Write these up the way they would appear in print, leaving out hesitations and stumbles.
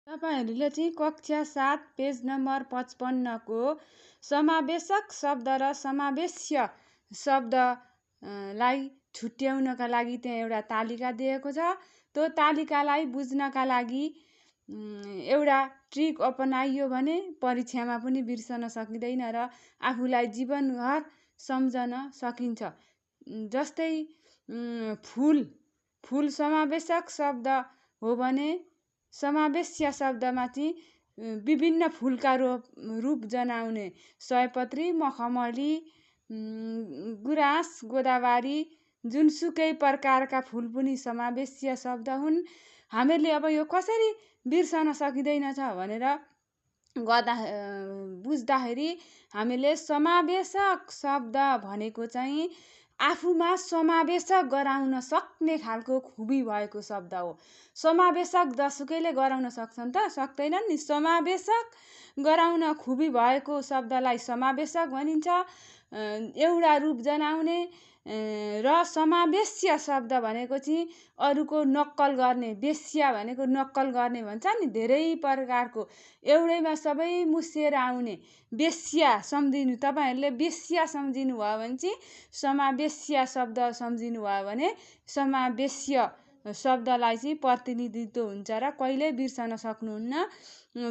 तपाईहरूले चाहिँ कक्षा 7 पेज नम्बर 55 को समावेशक शब्द र समावेश्य शब्दलाई छुट्याउनका लागि त्यहाँ एउटा तालिका दिएको छ। त्यो तालिकालाई बुझ्नका लागि एउटा ट्रिक अपनाइयो भने परीक्षामा पनि बिर्सन सकिँदैन र आफूलाई जीवनभर सम्झन सकिन्छ। जस्तै फूल समावेशक शब्द हो भने समावेश्य शब्दमा चाहिँ विभिन्न फूलका रूप जनाउने सयपत्री, मखमली, गुराँस, गोदावरी जुनसुकै प्रकारका फूल पनि समावेश्य शब्द हुन्। हामीले अब यो कसरी बिर्सन सकिँदैन छ भनेर बुझ्दाखेरि हामीले समावेशक शब्द भनेको चाहिँ आफूमा समावेशक गराउन सक्ने खालको खुबी भएको शब्द हो। समावेशक जसुकैले गराउन सक्छन् त? सक्दैनन् नि। समावेशक गराउन खुबी भएको शब्दलाई समावेशक भनिन्छ, एउटा रूप जनाउने। र समावेश्य शब्द भनेको चाहिँ अरूको नक्कल गर्ने, वेश्या भनेको नक्कल गर्ने भन्छ नि, धेरै प्रकारको एउटैमा सबै मुसिएर आउने वेश्या सम्झिनु। तपाईहरूले वेश्या सम्झिनु भयो भने चाहिँ समावेश्य शब्द सम्झिनु भयो भने समावेश्य शब्दलाई चाहिँ प्रतिनिधित्व हुन्छ र कहिल्यै बिर्सन सक्नुहुन्न।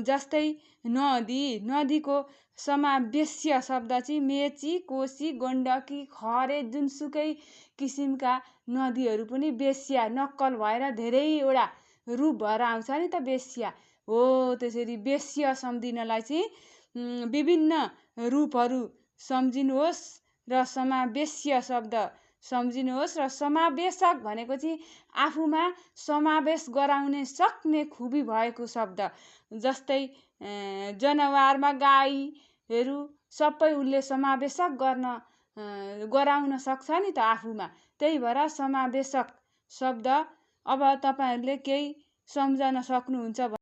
जस्तै नदीको समावेश्य शब्द चाहिँ मेची, कोशी, गण्डकी, खरे जुनसुकै किसिमका नदीहरू पनि वेश्या नक्कल भएर धेरैवटा रूप भएर आउँछ नि त वेश्या हो। त्यसरी वेश्या सम्झिनलाई चाहिँ विभिन्न रूपहरू सम्झिनुहोस् र समावेश्य शब्द सम्झिनुहोस्। र समावेशक भनेको चाहिँ आफूमा समावेश गराउने सक्ने खुबी भएको शब्द। जस्तै जनावरमा गाईहरू सबै उसले समावेशक गराउन सक्छ नि त आफूमा। त्यही भएर समावेशक शब्द अब तपाईहरूले केही सम्झन सक्नुहुन्छ